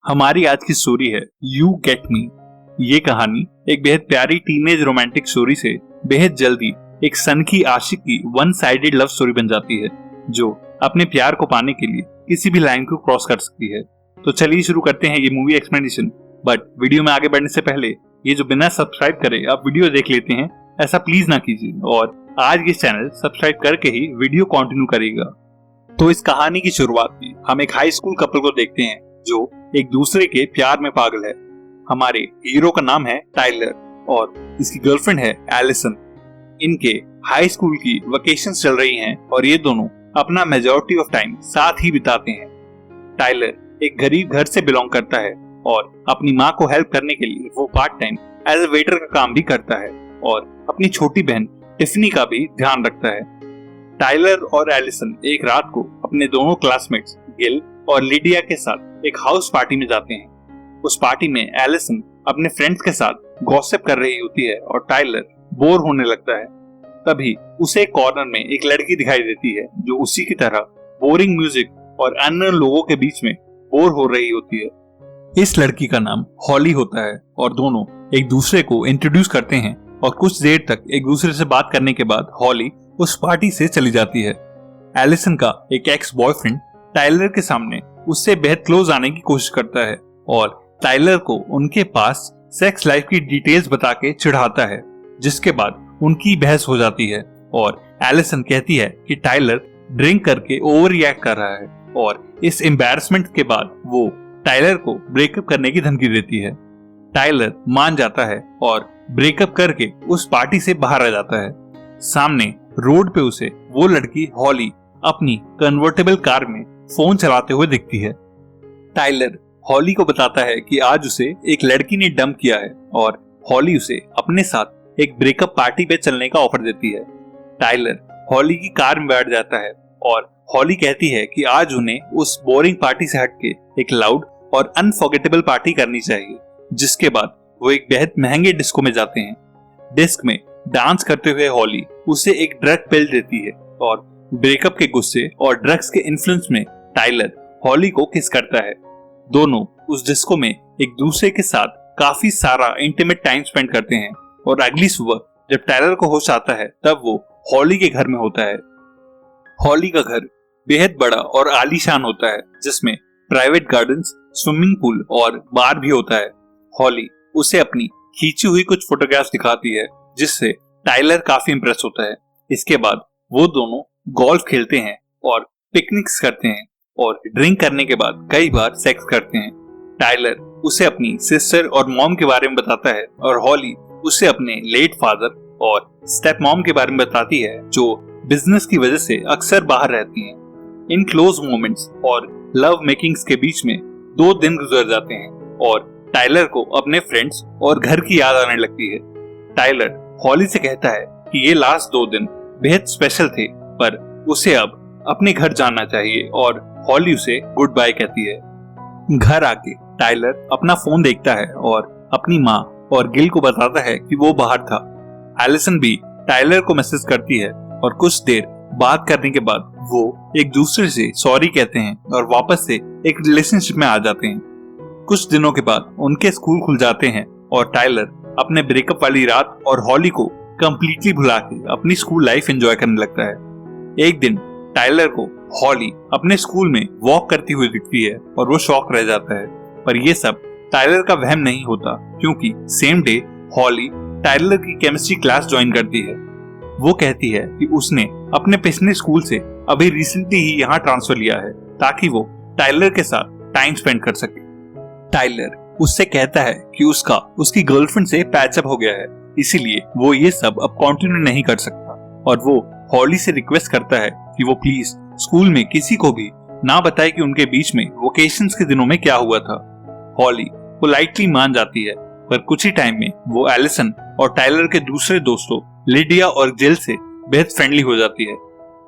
हमारी आज की स्टोरी है यू गेट मी। ये कहानी एक बेहद प्यारी टीनेज रोमांटिक स्टोरी से बेहद जल्दी एक सनकी आशिक की वन साइडेड लव स्टोरी बन जाती है, जो अपने प्यार को पाने के लिए किसी भी लाइन को क्रॉस कर सकती है। तो चलिए शुरू करते हैं ये मूवी एक्सप्लेनेशन। बट वीडियो में आगे बढ़ने से पहले ये जो बिना सब्सक्राइब करे आप वीडियो देख लेते हैं, ऐसा प्लीज ना कीजिए और आज ये चैनल सब्सक्राइब करके ही वीडियो कंटिन्यू करेगा। तो इस कहानी की शुरुआत में हम एक हाई स्कूल कपल को देखते हैं जो एक दूसरे के प्यार में पागल है। हमारे हीरो का नाम है टाइलर और इसकी गर्लफ्रेंड है एलिसन। इनके हाई स्कूल की वेकेशंस चल रही हैं और ये दोनों अपना मेजॉरिटी ऑफ टाइम साथ ही बिताते हैं। टाइलर एक गरीब घर से बिलोंग करता है और अपनी माँ को हेल्प करने के लिए वो part time as a waiter का काम भी करता है और अपनी छोटी बहन टिफनी का भी ध्यान रखता है। टाइलर और एलिसन एक रात को अपने दोनों क्लासमेट्स गिल और लिडिया के साथ एक हाउस पार्टी में जाते हैं। उस पार्टी में एलिसन अपने फ्रेंड्स के साथ गॉसिप कर रही होती है और टाइलर बोर होने लगता है। तभी उसे कॉर्नर में एक लड़की दिखाई देती है जो उसी की तरह बोरिंग म्यूजिक और अन्य लोगों के बीच में बोर हो रही होती है। इस लड़की का नाम हॉली होता है और दोनों एक दूसरे को इंट्रोड्यूस करते हैं और कुछ देर तक एक दूसरे से बात करने के बाद हॉली उस पार्टी से चली जाती है। एलिसन का एक एक्स बॉयफ्रेंड टाइलर के सामने उससे बेहद क्लोज आने की कोशिश करता है और टाइलर को उनके पास सेक्स लाइफ की डिटेल्स बता के चिढ़ाता है, जिसके बाद उनकी बहस हो जाती है और एलिसन कहती है कि टाइलर ड्रिंक करके ओवर रिएक्ट कर रहा है और इस एम्बैरसमेंट के बाद वो टाइलर को ब्रेकअप करने की धमकी देती है। टाइलर मान जाता है और ब्रेकअप करके उस पार्टी से बाहर आ जाता है। सामने रोड पे उसे वो लड़की हॉली अपनी कन्वर्टेबल कार में फोन चलाते हुए दिखती है। टाइलर हॉली को बताता है कि आज उसे एक लड़की ने डंप किया है और हॉली उसे अपने साथ एक ब्रेकअप पार्टी पे चलने का ऑफर देती है। टाइलर हॉली की कार में बैठ जाता है और हॉली कहती है कि आज उन्हें उस बोरिंग पार्टी से हटके एक लाउड और अनफॉरगेटेबल पार्टी करनी चाहिए, जिसके बाद वो एक बेहद महंगे डिस्को में जाते हैं। डिस्क में डांस करते हुए हॉली उसे एक ड्रग पिल देती है और ब्रेकअप के गुस्से और ड्रग्स के इन्फ्लुएंस में टाइलर हॉली को किस करता है। दोनों उस डिस्को में एक दूसरे के साथ काफी सारा इंटीमेट टाइम स्पेंड करते हैं और अगली सुबह जब टाइलर को होश आता है तब वो हॉली के घर में होता है। हॉली का घर बेहद बड़ा और आलीशान होता है, जिसमें प्राइवेट गार्डन्स, स्विमिंग पूल और बार भी होता है। हॉली उसे अपनी खींची हुई कुछ फोटोग्राफ्स दिखाती है, जिससे टाइलर काफी इंप्रेस होता है। इसके बाद वो दोनों गोल्फ खेलते हैं और पिकनिक्स करते हैं और ड्रिंक करने के बाद कई बार सेक्स करते हैं। टाइलर उसे अपनी सिस्टर और मॉम के बारे में बताता है और हॉली उसे अपने लेट फादर और स्टेप मॉम के बारे में बताती है, जो बिजनेस की वजह से अक्सर बाहर रहती हैं। इन क्लोज मोमेंट्स और लव मेकिंग्स के बीच में 2 दिन गुजर जाते हैं और टाइलर को अपने फ्रेंड्स और घर की याद आने लगती है। टाइलर हॉली से कहता है कि ये लास्ट 2 दिन बेहद स्पेशल थे, पर उसे अब अपने घर जाना चाहिए और हॉली उसे गुड बाय कहती है। घर आके टाइलर अपना फोन देखता है और अपनी माँ और गिल को बताता है कि वो बाहर था। एलिसन भी टाइलर को मैसेज करती है और कुछ देर बात करने के बाद वो एक दूसरे से सॉरी कहते हैं और वापस से एक रिलेशनशिप में आ जाते हैं। कुछ दिनों के बाद उनके स्कूल खुल जाते हैं और टाइलर अपने ब्रेकअप वाली रात और हॉली को कंप्लीटली भुला के अपनी स्कूल लाइफ एंजॉय करने लगता है। एक दिन टाइलर को हॉली अपने स्कूल में वॉक करती हुई दिखती है और वो शॉक रह जाता है, पर ये सब टाइलर का वहम नहीं होता, क्योंकि सेम डे हॉली टाइलर की केमिस्ट्री क्लास ज्वाइन करती है। वो कहती है कि उसने अपने पिछले स्कूल से अभी रिसेंटली ही यहाँ ट्रांसफर लिया है ताकि वो टाइलर के साथ टाइम स्पेंड कर सके। टाइलर उससे कहता है कि उसका उसकी गर्लफ्रेंड से पैचअप हो गया है, इसीलिए वो ये सब अब कंटिन्यू नहीं कर सकता और वो हॉली से रिक्वेस्ट करता है कि वो प्लीज स्कूल में किसी को भी ना बताए कि उनके बीच में वेकेशंस के दिनों में क्या हुआ था। हॉली पोलाइटली मान जाती है, पर कुछ ही टाइम में वो एलिसन और टाइलर के दूसरे दोस्तों लिडिया और जिल से बेहद फ्रेंडली हो जाती है।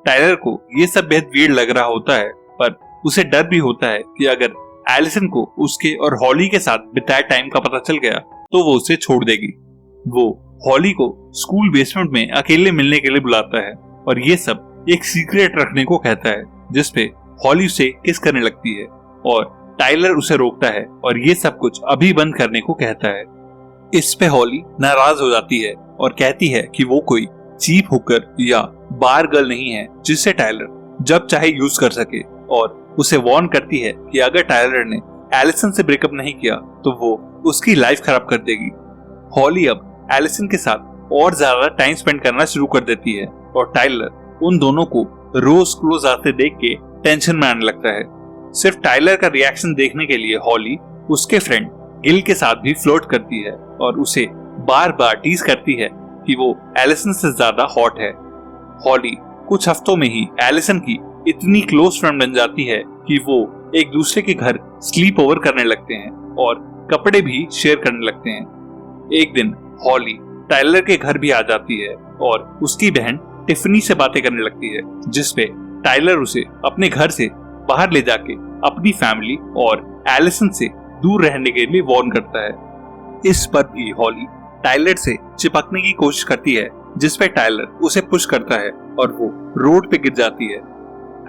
टाइलर को ये सब बेहद वियर्ड लग रहा होता है, पर उसे डर भी होता है कि अगर एलिसन को उसके और हॉली के साथ बिताए टाइम का पता चल गया तो वो उसे छोड़ देगी। वो हॉली को स्कूल बेसमेंट में अकेले मिलने के लिए बुलाता है और ये सब एक सीक्रेट रखने को कहता है, जिसपे हॉली उसे किस करने लगती है और टाइलर उसे रोकता है और ये सब कुछ अभी बंद करने को कहता है। इस पे हॉली नाराज हो जाती है और कहती है कि वो कोई चीप हुकर या बार गर्ल नहीं है जिसे टाइलर जब चाहे यूज कर सके, और उसे वार्न करती है कि अगर टाइलर ने एलिसन से ब्रेकअप नहीं किया तो वो उसकी लाइफ खराब कर देगी। हॉली अब एलिसन के साथ और ज्यादा टाइम स्पेंड करना शुरू कर देती है और टाइलर उन दोनों को रोज क्लोज आते देख के टेंशन में आने लगता है। सिर्फ टाइलर का रिएक्शन देखने के लिए हॉली उसके फ्रेंड गिल के साथ भी फ्लर्ट करती है और उसे बार बार टीज करती है कि वो एलिसन से ज्यादा हॉट है। हॉली कुछ हफ्तों में ही एलिसन की इतनी क्लोज फ्रेंड बन जाती है कि वो एक दूसरे के घर स्लीप ओवर करने लगते हैं और कपड़े भी शेयर करने लगते हैं। एक दिन हॉली टाइलर के घर भी आ जाती है और उसकी बहन टिफनी से बातें करने लगती है, जिसपे टाइलर उसे अपने घर से बाहर ले जाके अपनी फैमिली और एलिसन से दूर रहने के लिए वार्न करता है। इस पर भी हॉली टाइलर से चिपकने की कोशिश करती है, जिसपे टाइलर उसे पुश करता है और वो रोड पे गिर जाती है।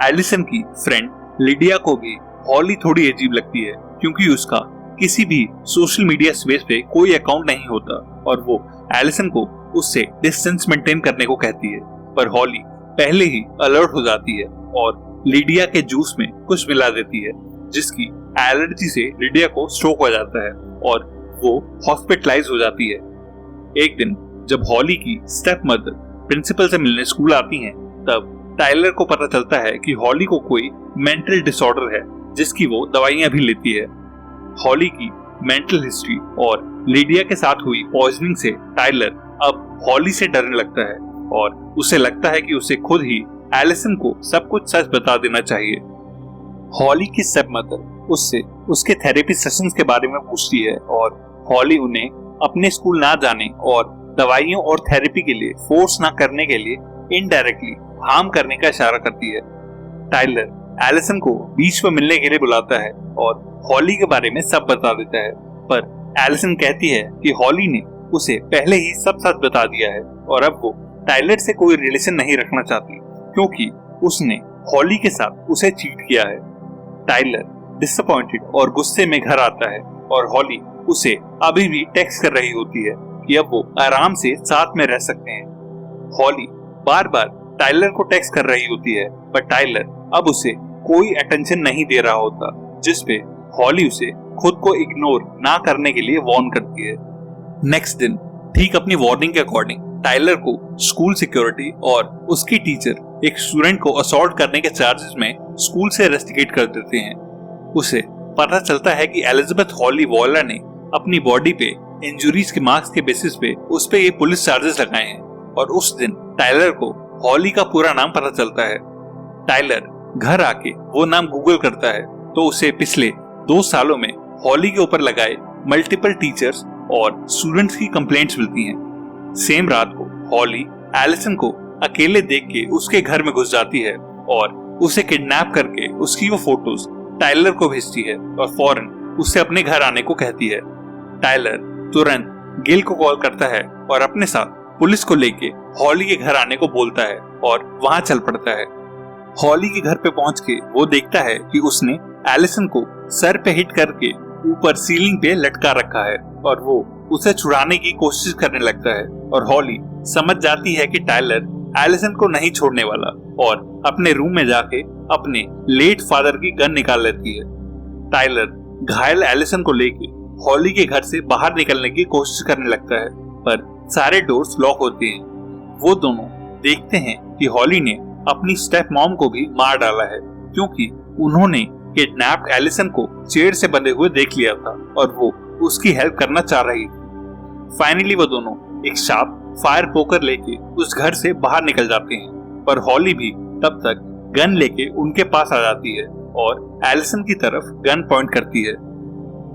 एलिसन की फ्रेंड लिडिया को भी हॉली थोड़ी अजीब लगती है क्योंकि उसका किसी भी सोशल मीडिया स्पेस पे कोई अकाउंट नहीं होता और वो एलिसन को उससे डिस्टेंस मेंटेन करने को कहती है। पर हॉली पहले ही अलर्ट हो जाती है और लिडिया के जूस में कुछ मिला देती है, जिसकी एलर्जी से लिडिया को स्ट्रोक हो जाता है और वो हॉस्पिटलाइज हो जाती है। एक दिन जब हॉली की स्टेप मदर प्रिंसिपल से मिलने स्कूल आती हैं, तब टाइलर को पता चलता है कि हॉली को कोई मेंटल डिसऑर्डर है जिसकी वो दवाइयां भी लेती है। हॉली की मेंटल हिस्ट्री और लिडिया के साथ हुई पॉइजनिंग से टाइलर अब हॉली से डरने लगता है और उसे लगता है कि उसे खुद ही एलिसन को सब कुछ सच बता देना चाहिए। हॉली की स्टेप मदर उससे उसके थेरेपी सेशंस के बारे में पूछती है और हॉली उन्हें अपने स्कूल ना जाने और दवाइयों और थेरेपी के लिए फोर्स ना करने के लिए इनडायरेक्टली हार्म करने का इशारा करती है। टाइलर एलिसन को बीच में मिलने के लिए बुलाता है और हॉली के बारे में सब बता देता है, पर एलिसन कहती है कि हॉली ने उसे पहले ही सब सच बता दिया है और अब वो टाइलर से कोई रिलेशन नहीं रखना चाहती क्योंकि उसने हॉली के साथ उसे चीट किया है। टाइलर डिसअपॉइंटेड और गुस्से में घर आता है और हॉली उसे अभी भी टेक्स्ट कर रही होती है कि अब वो आराम से साथ में रह सकते हैं। हॉली बार बार टाइलर को टेक्स्ट कर रही होती है, पर टाइलर अब उसे कोई अटेंशन नहीं दे रहा होता, जिसपे हॉली उसे खुद को इग्नोर ना करने के लिए वार्न करती है। नेक्स्ट दिन ठीक अपनी वार्निंग के अकॉर्डिंग टाइलर को स्कूल सिक्योरिटी और उसकी टीचर एक स्टूडेंट को असॉल्ट करने के चार्जेस में स्कूल से रेस्टिकेट कर देते हैं। उसे पता चलता है कि एलिजाबेथ हॉली वॉलर ने अपनी बॉडी पे इंजुरीज के मार्क्स के बेसिस पे उस पे ये पुलिस चार्जेस लगाए हैं और उस दिन टाइलर को हॉली का पूरा नाम पता चलता है। टाइलर घर आके वो नाम गूगल करता है तो उसे पिछले 2 सालों में हॉली के ऊपर लगाए मल्टीपल टीचर्स और स्टूडेंट्स की कंप्लेंट्स मिलती हैं। सेम रात को हॉली एलिसन को अकेले देख के उसके घर में घुस जाती है और उसे किडनैप करके उसकी वो फोटोज टाइलर को भेजती है और फौरन उससे अपने घर आने को कहती है। टाइलर तुरंत गिल को कॉल करता है और अपने साथ पुलिस को लेके हॉली के घर आने को बोलता है और वहां चल पड़ता है। हॉली के घर पे पहुंच के वो देखता है कि उसने एलिसन को सर पे हिट करके ऊपर सीलिंग पे लटका रखा है और वो उसे छुड़ाने की कोशिश करने लगता है और हॉली समझ जाती है कि टाइलर एलिसन को नहीं छोड़ने वाला और अपने रूम में जाके अपने लेट फादर की गन निकाल लेती है। टाइलर घायल एलिसन को लेके हॉली के घर से बाहर निकलने की कोशिश करने लगता है, पर सारे डोर्स लॉक होते हैं। वो दोनों देखते हैं कि हॉली ने अपनी स्टेप मॉम को भी मार डाला है क्योंकि उन्होंने किडनैप्ड एलिसन को चेयर से बंधे हुए देख लिया था और वो उसकी हेल्प करना चाह रही थी। फाइनली वो दोनों एक शार्प फायर पोकर लेके उस घर से बाहर निकल जाते हैं, पर हॉली भी तब तक गन लेके उनके पास आ जाती है और एलिसन की तरफ गन पॉइंट करती है।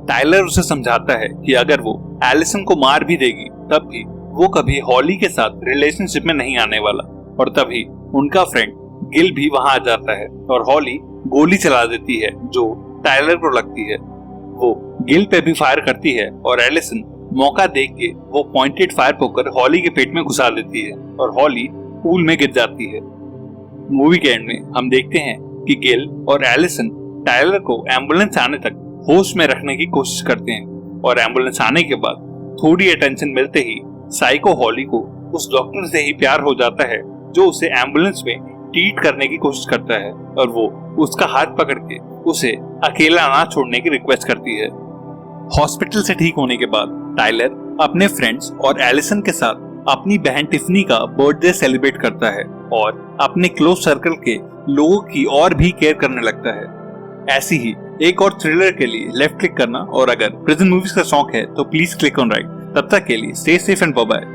टाइलर उसे समझाता है कि अगर वो एलिसन को मार भी देगी तब भी वो कभी हॉली के साथ रिलेशनशिप में नहीं आने वाला, और तभी उनका फ्रेंड गिल भी वहां आ जाता है और हॉली गोली चला देती है जो टाइलर को लगती है। वो गिल पे भी फायर करती है और एलिसन मौका देख के वो पॉइंटेड फायर पोकर हॉली के पेट में घुसा देती है और हॉली पूल में गिर जाती है। मूवी के एंड में हम देखते हैं कि गिल और एलिसन टायलर को एम्बुलेंस आने तक होश में रखने की कोशिश करते हैं और एम्बुलेंस आने के बाद थोड़ी अटेंशन मिलते ही साइको हॉली को उस डॉक्टर से ही प्यार हो जाता है जो उसे एम्बुलेंस में ट्रीट करने की कोशिश करता है और वो उसका हाथ पकड़ के उसे अकेला ना छोड़ने की रिक्वेस्ट करती है। हॉस्पिटल से ठीक होने के बाद टाइलर अपने फ्रेंड्स और एलिसन के साथ अपनी बहन टिफनी का बर्थडे सेलिब्रेट करता है और अपने क्लोज सर्कल के लोगों की और भी केयर करने लगता है। ऐसी ही एक और थ्रिलर के लिए लेफ्ट क्लिक करना, और अगर प्रिजन मूवीज का शौक है तो प्लीज क्लिक ऑन राइट। तब तक के लिए stay safe and bye bye.